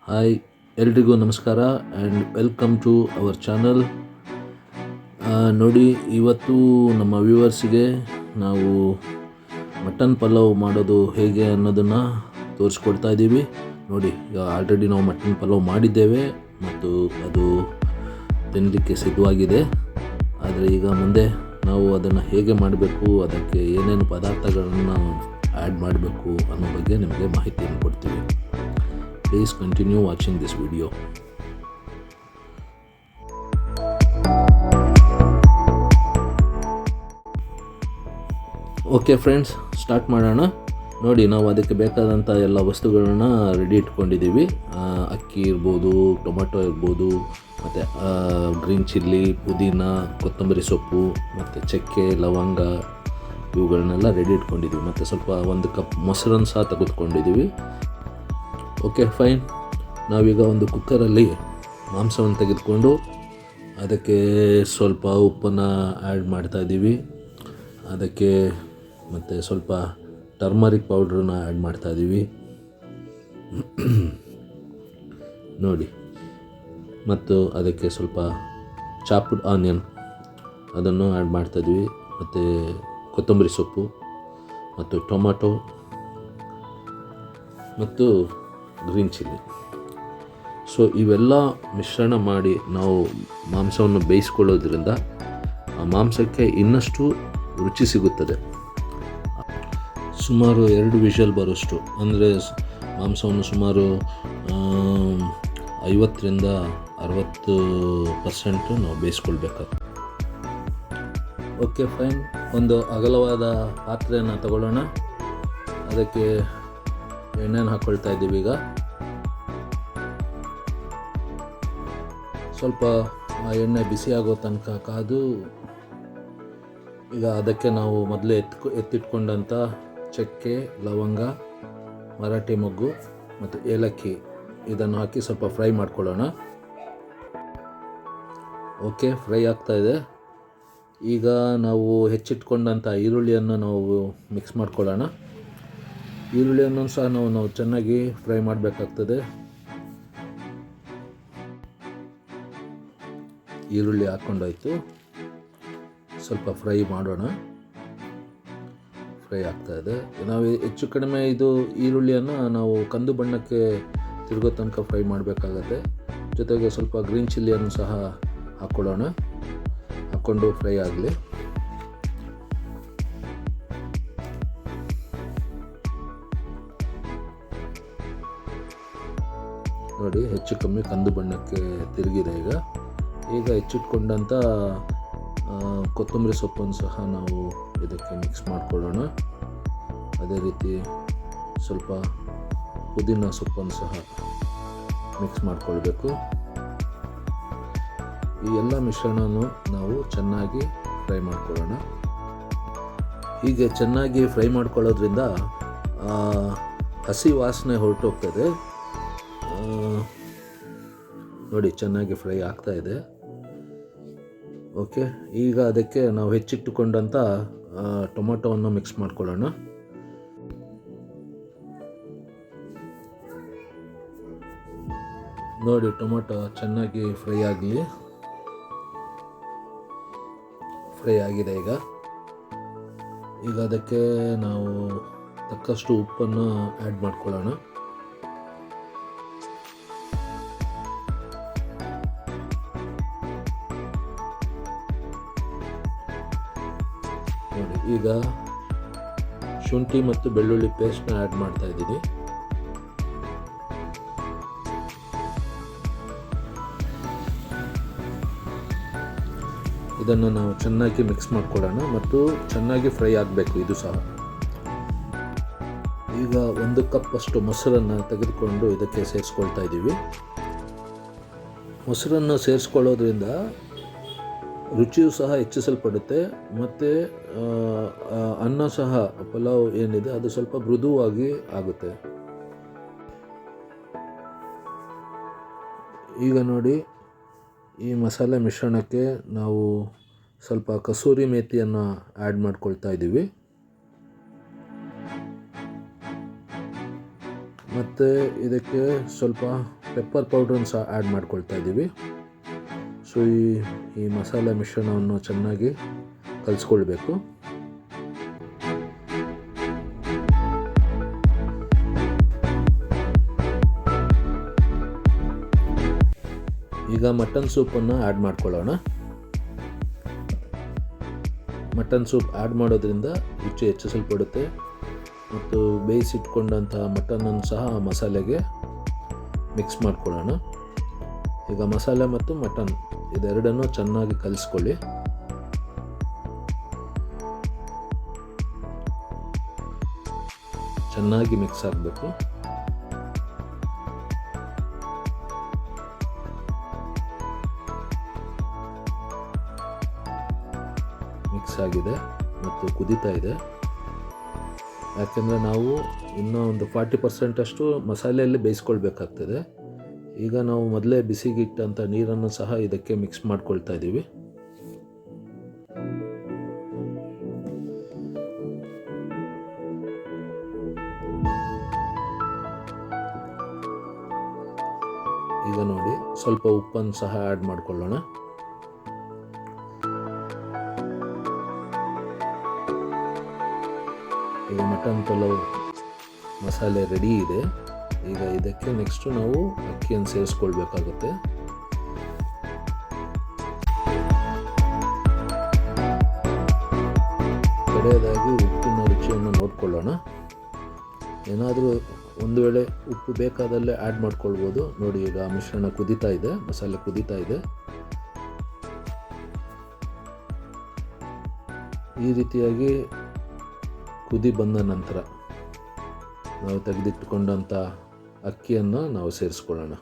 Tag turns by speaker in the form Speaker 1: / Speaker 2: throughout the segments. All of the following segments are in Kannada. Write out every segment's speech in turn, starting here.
Speaker 1: ಹಾಯ್, ಎಲ್ರಿಗೂ ನಮಸ್ಕಾರ and welcome to our channel. ನೋಡಿ, ಇವತ್ತು ನಮ್ಮ ವ್ಯೂವರ್ಸಿಗೆ ನಾವು ಮಟನ್ ಪಲಾವ್ ಮಾಡೋದು ಹೇಗೆ ಅನ್ನೋದನ್ನು ತೋರಿಸ್ಕೊಡ್ತಾ ಇದ್ದೀವಿ. ನೋಡಿ, ಈಗ ಆಲ್ರೆಡಿ ನಾವು ಮಟನ್ ಪಲಾವ್ ಮಾಡಿದ್ದೇವೆ ಮತ್ತು ಅದು ತಿನ್ನಲಿಕ್ಕೆ ಸಿದ್ಧವಾಗಿದೆ. ಆದರೆ ಈಗ ಮುಂದೆ ನಾವು ಅದನ್ನು ಹೇಗೆ ಮಾಡಬೇಕು, ಅದಕ್ಕೆ ಏನೇನು ಪದಾರ್ಥಗಳನ್ನು ಆ್ಯಡ್ ಮಾಡಬೇಕು ಅನ್ನೋ ಬಗ್ಗೆ ನಿಮಗೆ ಮಾಹಿತಿಯನ್ನು ಕೊಡ್ತೀವಿ. Please continue watching this video. Okay friends, start ಮಾಡೋಣ. ನೋಡಿ, ನಾವು ಅದಕ್ಕೆ ಬೇಕಾದಂಥ ಎಲ್ಲ ವಸ್ತುಗಳನ್ನ ರೆಡಿ ಇಟ್ಕೊಂಡಿದ್ದೀವಿ. ಅಕ್ಕಿ ಇರ್ಬೋದು, ಟೊಮೆಟೊ ಇರ್ಬೋದು, ಮತ್ತು ಗ್ರೀನ್ ಚಿಲ್ಲಿ, ಪುದೀನ, ಕೊತ್ತಂಬರಿ ಸೊಪ್ಪು, ಮತ್ತು ಚಕ್ಕೆ, ಲವಂಗ ಇವುಗಳನ್ನೆಲ್ಲ ರೆಡಿ ಇಟ್ಕೊಂಡಿದ್ದೀವಿ. ಮತ್ತು ಸ್ವಲ್ಪ 1 ಕಪ್ ಮೊಸರನ್ನು ಸಹ ತೆಗೆದುಕೊಂಡಿದ್ದೀವಿ. Okay fine. ನಾವೀಗ ಒಂದು ಕುಕ್ಕರಲ್ಲಿ ಮಾಂಸವನ್ನು ತೆಗೆದುಕೊಂಡು ಅದಕ್ಕೆ ಸ್ವಲ್ಪ ಉಪ್ಪನ್ನು ಆ್ಯಡ್ ಮಾಡ್ತಾಯಿದ್ದೀವಿ. ಅದಕ್ಕೆ ಮತ್ತು ಸ್ವಲ್ಪ ಟರ್ಮರಿಕ್ ಪೌಡ್ರನ್ನ ಆ್ಯಡ್ ಮಾಡ್ತಾಯಿದ್ದೀವಿ ನೋಡಿ. ಮತ್ತು ಅದಕ್ಕೆ ಸ್ವಲ್ಪ ಚಾಪ್ಡ್ ಆನಿಯನ್ ಅದನ್ನು ಆ್ಯಡ್ ಮಾಡ್ತಾಯಿದ್ದೀವಿ. ಮತ್ತು ಕೊತ್ತಂಬರಿ ಸೊಪ್ಪು ಮತ್ತು ಟೊಮಾಟೊ ಮತ್ತು ಗ್ರೀನ್ ಚಿಲ್ಲಿ. ಸೊ ಇವೆಲ್ಲ ಮಿಶ್ರಣ ಮಾಡಿ ನಾವು ಮಾಂಸವನ್ನು ಬೇಯಿಸ್ಕೊಳ್ಳೋದ್ರಿಂದ ಆ ಮಾಂಸಕ್ಕೆ ಇನ್ನಷ್ಟು ರುಚಿ ಸಿಗುತ್ತದೆ. ಸುಮಾರು 2 ವಿಷಲ್ ಬರೋಷ್ಟು, ಅಂದರೆ ಮಾಂಸವನ್ನು ಸುಮಾರು 50ರಿಂದ 60% ನಾವು ಬೇಯಿಸ್ಕೊಳ್ಬೇಕಾಗ್ತದೆ. Okay fine. ಒಂದು ಅಗಲವಾದ ಪಾತ್ರೆಯನ್ನು ತಗೊಳ್ಳೋಣ. ಅದಕ್ಕೆ ಎಣ್ಣೆನ ಹಾಕ್ಕೊಳ್ತಾ ಇದ್ದೀವಿ. ಈಗ ಸ್ವಲ್ಪ ಆ ಎಣ್ಣೆ ಬಿಸಿ ಆಗೋ ತನಕ ಕಾದು, ಈಗ ಅದಕ್ಕೆ ನಾವು ಮೊದಲೇ ಎತ್ತಿಟ್ಕೊಂಡಂಥ ಚಕ್ಕೆ, ಲವಂಗ, ಮರಾಠಿ ಮೊಗ್ಗು ಮತ್ತು ಏಲಕ್ಕಿ ಇದನ್ನು ಹಾಕಿ ಸ್ವಲ್ಪ ಫ್ರೈ ಮಾಡ್ಕೊಳ್ಳೋಣ. ಓಕೆ, ಫ್ರೈ ಆಗ್ತಾಯಿದೆ. ಈಗ ನಾವು ಹೆಚ್ಚಿಟ್ಕೊಂಡಂಥ ಈರುಳ್ಳಿಯನ್ನು ನಾವು ಮಿಕ್ಸ್ ಮಾಡ್ಕೊಳ್ಳೋಣ. ಈರುಳ್ಳಿಯನ್ನು ಸಹ ನಾವು ಚೆನ್ನಾಗಿ ಫ್ರೈ ಮಾಡಬೇಕಾಗ್ತದೆ. ಈರುಳ್ಳಿ ಹಾಕ್ಕೊಂಡಾಯಿತು, ಸ್ವಲ್ಪ ಫ್ರೈ ಮಾಡೋಣ. ಫ್ರೈ ಆಗ್ತಾಯಿದೆ. ನಾವು ಹೆಚ್ಚು ಕಡಿಮೆ ಇದು ಈರುಳ್ಳಿಯನ್ನು ನಾವು ಕಂದು ಬಣ್ಣಕ್ಕೆ ತಿರುಗೋ ತನಕ ಫ್ರೈ ಮಾಡಬೇಕಾಗತ್ತೆ. ಜೊತೆಗೆ ಸ್ವಲ್ಪ ಗ್ರೀನ್ ಚಿಲ್ಲಿಯನ್ನು ಸಹ ಹಾಕ್ಕೊಳ್ಳೋಣ. ಹಾಕ್ಕೊಂಡು ಫ್ರೈ ಆಗಲಿ. ನೋಡಿ, ಹೆಚ್ಚು ಕಮ್ಮಿ ಕಂದು ಬಣ್ಣಕ್ಕೆ ತಿರುಗಿದೆ. ಈಗ ಹೆಚ್ಚಿಟ್ಕೊಂಡಂಥ ಕೊತ್ತಂಬರಿ ಸೊಪ್ಪನ್ನು ಸಹ ನಾವು ಇದಕ್ಕೆ ಮಿಕ್ಸ್ ಮಾಡ್ಕೊಳ್ಳೋಣ. ಅದೇ ರೀತಿ ಸ್ವಲ್ಪ ಪುದೀನ ಸೊಪ್ಪನ್ನು ಸಹ ಮಿಕ್ಸ್ ಮಾಡಿಕೊಳ್ಬೇಕು. ಈ ಎಲ್ಲ ಮಿಶ್ರಣವನ್ನು ನಾವು ಚೆನ್ನಾಗಿ ಫ್ರೈ ಮಾಡ್ಕೊಳ್ಳೋಣ. ಹೀಗೆ ಚೆನ್ನಾಗಿ ಫ್ರೈ ಮಾಡ್ಕೊಳ್ಳೋದ್ರಿಂದ ಹಸಿ ವಾಸನೆ ಹೊರಟೋಗ್ತದೆ. ನೋಡಿ, ಚೆನ್ನಾಗಿ ಫ್ರೈ ಆಗ್ತಾ ಇದೆ. ಓಕೆ, ಈಗ ಅದಕ್ಕೆ ನಾವು ಹೆಚ್ಚಿಟ್ಟುಕೊಂಡಂಥ ಟೊಮೆಟೊವನ್ನು ಮಿಕ್ಸ್ ಮಾಡ್ಕೊಳ್ಳೋಣ. ನೋಡಿ, ಟೊಮೆಟೊ ಚೆನ್ನಾಗಿ ಫ್ರೈ ಆಗಿದೆ. ಈಗ ಅದಕ್ಕೆ ನಾವು ತಕ್ಕಷ್ಟು ಉಪ್ಪನ್ನು ಆ್ಯಡ್ ಮಾಡ್ಕೊಳ್ಳೋಣ. ನೋಡಿ, ಈಗ ಶುಂಠಿ ಮತ್ತು ಬೆಳ್ಳುಳ್ಳಿ ಪೇಸ್ಟ್ನ ಆ್ಯಡ್ ಮಾಡ್ತಾ ಇದ್ದೀನಿ. ಇದನ್ನು ನಾವು ಚೆನ್ನಾಗಿ ಮಿಕ್ಸ್ ಮಾಡ್ಕೊಳ್ಳೋಣ ಮತ್ತು ಚೆನ್ನಾಗಿ ಫ್ರೈ ಆಗಬೇಕು ಇದು ಸಹ. ಈಗ 1 ಕಪ್ ಅಷ್ಟು ಮೊಸರನ್ನು ತೆಗೆದುಕೊಂಡು ಇದಕ್ಕೆ ಸೇರಿಸ್ಕೊಳ್ತಾ ಇದ್ದೀವಿ. ಮೊಸರನ್ನು ಸೇರಿಸ್ಕೊಳ್ಳೋದ್ರಿಂದ ರುಚಿಯೂ ಸಹ ಹೆಚ್ಚಿಸಲ್ಪಡುತ್ತೆ ಮತ್ತು ಅನ್ನ ಸಹ, ಪಲಾವ್ ಏನಿದೆ ಅದು ಸ್ವಲ್ಪ ಮೃದುವಾಗಿ ಆಗುತ್ತೆ. ಈಗ ನೋಡಿ, ಈ ಮಸಾಲೆ ಮಿಶ್ರಣಕ್ಕೆ ನಾವು ಸ್ವಲ್ಪ ಕಸೂರಿ ಮೇಥಿಯನ್ನು ಆ್ಯಡ್ ಮಾಡ್ಕೊಳ್ತಾ ಇದ್ದೀವಿ. ಮತ್ತು ಇದಕ್ಕೆ ಸ್ವಲ್ಪ ಪೆಪ್ಪರ್ ಪೌಡ್ರನ್ನು ಸಹ ಆ್ಯಡ್ ಮಾಡ್ಕೊಳ್ತಾ ಇದ್ದೀವಿ. ಸೊ ಈ ಮಸಾಲೆ ಮಿಶ್ರಣವನ್ನು ಚೆನ್ನಾಗಿ ಕಲಿಸ್ಕೊಳ್ಬೇಕು. ಈಗ ಮಟನ್ ಸೂಪನ್ನು ಆ್ಯಡ್ ಮಾಡ್ಕೊಳ್ಳೋಣ. ಮಟನ್ ಸೂಪ್ ಆ್ಯಡ್ ಮಾಡೋದ್ರಿಂದ ರುಚಿ ಹೆಚ್ಚಿಸಲ್ಪಡುತ್ತೆ ಮತ್ತು ಬೇಯಿಸಿಟ್ಕೊಂಡಂತಹ ಮಟನನ್ನು ಸಹ ಮಸಾಲೆಗೆ ಮಿಕ್ಸ್ ಮಾಡ್ಕೊಳ್ಳೋಣ. ಈಗ ಮಸಾಲೆ ಮತ್ತು ಮಟನ್ ಇದೆರಡನ್ನು ಚೆನ್ನಾಗಿ ಕಲಿಸ್ಕೊಳ್ಳಿ. ಚೆನ್ನಾಗಿ ಮಿಕ್ಸ್ ಆಗಬೇಕು. ಮಿಕ್ಸ್ ಆಗಿದೆ ಮತ್ತು ಕುದೀತಾ ಇದೆ. ಯಾಕೆಂದರೆ ನಾವು ಇನ್ನೂ ಒಂದು 40% ಅಷ್ಟು ಮಸಾಲೆಯಲ್ಲಿ ಬೇಯಿಸ್ಕೊಳ್ಬೇಕಾಗ್ತದೆ. ಈಗ ನಾವು ಮೊದಲೇ ಬಿಸಿಗಿಟ್ಟಂಥ ನೀರನ್ನು ಸಹ ಇದಕ್ಕೆ ಮಿಕ್ಸ್ ಮಾಡ್ಕೊಳ್ತಾ ಇದ್ದೀವಿ. ಈಗ ನೋಡಿ, ಸ್ವಲ್ಪ ಉಪ್ಪನ್ನು ಸಹ ಆ್ಯಡ್ ಮಾಡ್ಕೊಳ್ಳೋಣ. ಈಗ ಮಟನ್ ಪಲಾವ್ ಮಸಾಲೆ ರೆಡಿ ಇದೆ. ಈಗ ಇದಕ್ಕೆ ನೆಕ್ಸ್ಟು ನಾವು ಅಕ್ಕಿಯನ್ನು ಸೇರಿಸ್ಕೊಳ್ಬೇಕಾಗುತ್ತೆ. ಕಡೆಯದಾಗಿ ಉಪ್ಪಿನ ರುಚಿಯನ್ನು ನೋಡ್ಕೊಳ್ಳೋಣ. ಏನಾದರೂ ಒಂದು ವೇಳೆ ಉಪ್ಪು ಬೇಕಾದಲ್ಲೇ ಆ್ಯಡ್ ಮಾಡ್ಕೊಳ್ಬೋದು. ನೋಡಿ, ಈಗ ಮಿಶ್ರಣ ಕುದೀತಾ ಇದೆ, ಮಸಾಲೆ ಕುದೀತಾ ಇದೆ. ಈ ರೀತಿಯಾಗಿ ಕುದಿ ಬಂದ ನಂತರ ನಾವು ತೆಗೆದಿಟ್ಟುಕೊಂಡಂಥ ಅಕ್ಕಿಯನ್ನು ನಾವು ಸೇರಿಸ್ಕೊಳ್ಳೋಣ.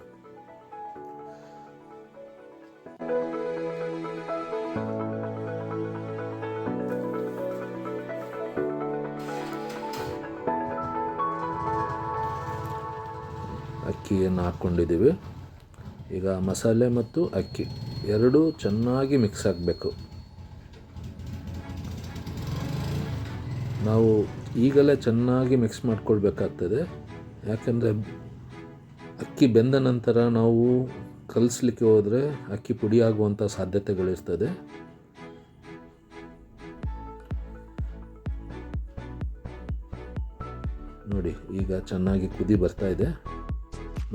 Speaker 1: ಅಕ್ಕಿಯನ್ನು ಹಾಕ್ಕೊಂಡಿದ್ದೀವಿ. ಈಗ ಮಸಾಲೆ ಮತ್ತು ಅಕ್ಕಿ ಎರಡೂ ಚೆನ್ನಾಗಿ ಮಿಕ್ಸ್ ಆಗಬೇಕು. ನಾವು ಈಗಲೇ ಚೆನ್ನಾಗಿ ಮಿಕ್ಸ್ ಮಾಡ್ಕೊಳ್ಬೇಕಾಗ್ತದೆ. ಯಾಕೆಂದರೆ ಅಕ್ಕಿ ಬೆಂದ ನಂತರ ನಾವು ಕಲಿಸ್ಲಿಕ್ಕೆ ಹೋದರೆ ಅಕ್ಕಿ ಪುಡಿ ಆಗುವಂಥ ಸಾಧ್ಯತೆಗಳಿರ್ತದೆ. ನೋಡಿ, ಈಗ ಚೆನ್ನಾಗಿ ಕುದಿ ಬರ್ತಾ ಇದೆ.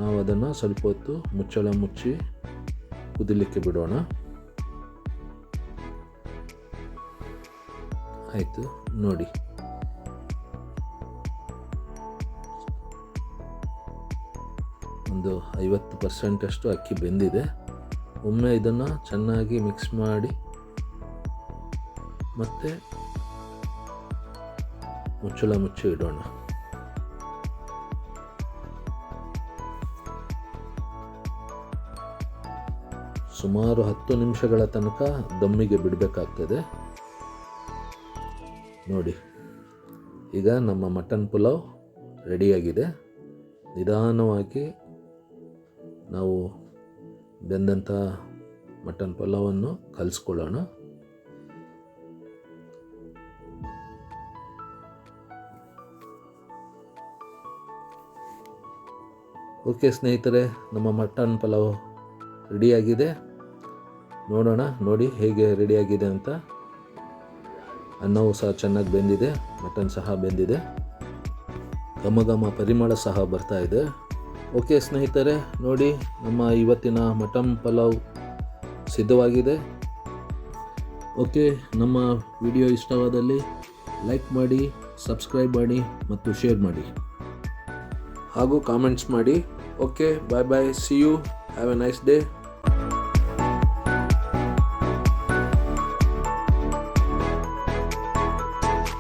Speaker 1: ನಾವು ಅದನ್ನು ಸ್ವಲ್ಪ ಹೊತ್ತು ಮುಚ್ಚಳ ಮುಚ್ಚಿ ಕುದಿಲಿಕ್ಕೆ ಬಿಡೋಣ. ಆಯಿತು, ನೋಡಿ ಒಂದು 50% ಅಷ್ಟು ಅಕ್ಕಿ ಬೆಂದಿದೆ. ಒಮ್ಮೆ ಇದನ್ನು ಚೆನ್ನಾಗಿ ಮಿಕ್ಸ್ ಮಾಡಿ ಮತ್ತೆ ಮುಚ್ಚಳ ಮುಚ್ಚಿ ಇಡೋಣ. ಸುಮಾರು 10 ನಿಮಿಷಗಳ ತನಕ ದಮ್ಮಿಗೆ ಬಿಡಬೇಕಾಗ್ತದೆ. ನೋಡಿ, ಈಗ ನಮ್ಮ ಮಟನ್ ಪುಲಾವ್ ರೆಡಿಯಾಗಿದೆ. ನಿಧಾನವಾಗಿ ನಾವು ಬೆಂದಂಥ ಮಟನ್ ಪಲಾವನ್ನು ಕಲಿಸ್ಕೊಳ್ಳೋಣ. ಓಕೆ ಸ್ನೇಹಿತರೆ, ನಮ್ಮ ಮಟನ್ ಪಲಾವ್ ರೆಡಿಯಾಗಿದೆ. ನೋಡೋಣ, ನೋಡಿ ಹೇಗೆ ರೆಡಿಯಾಗಿದೆ ಅಂತ. ಅನ್ನವೂ ಸಹ ಚೆನ್ನಾಗಿ ಬೆಂದಿದೆ, ಮಟನ್ ಸಹ ಬೆಂದಿದೆ, ಘಮ ಘಮ ಪರಿಮಳ ಸಹ ಬರ್ತಾ ಇದೆ. ಓಕೆ ಸ್ನೇಹಿತರೆ, ನೋಡಿ ನಮ್ಮ ಇವತ್ತಿನ ಮಟನ್ ಪಲಾವ್ ಸಿದ್ಧವಾಗಿದೆ. ಓಕೆ, ನಮ್ಮ ವಿಡಿಯೋ ಇಷ್ಟವಾದಲ್ಲಿ ಲೈಕ್ ಮಾಡಿ, ಸಬ್ಸ್ಕ್ರೈಬ್ ಮಾಡಿ ಮತ್ತು ಶೇರ್ ಮಾಡಿ ಹಾಗೂ ಕಾಮೆಂಟ್ಸ್ ಮಾಡಿ. Okay, bye bye, see you, have a nice day.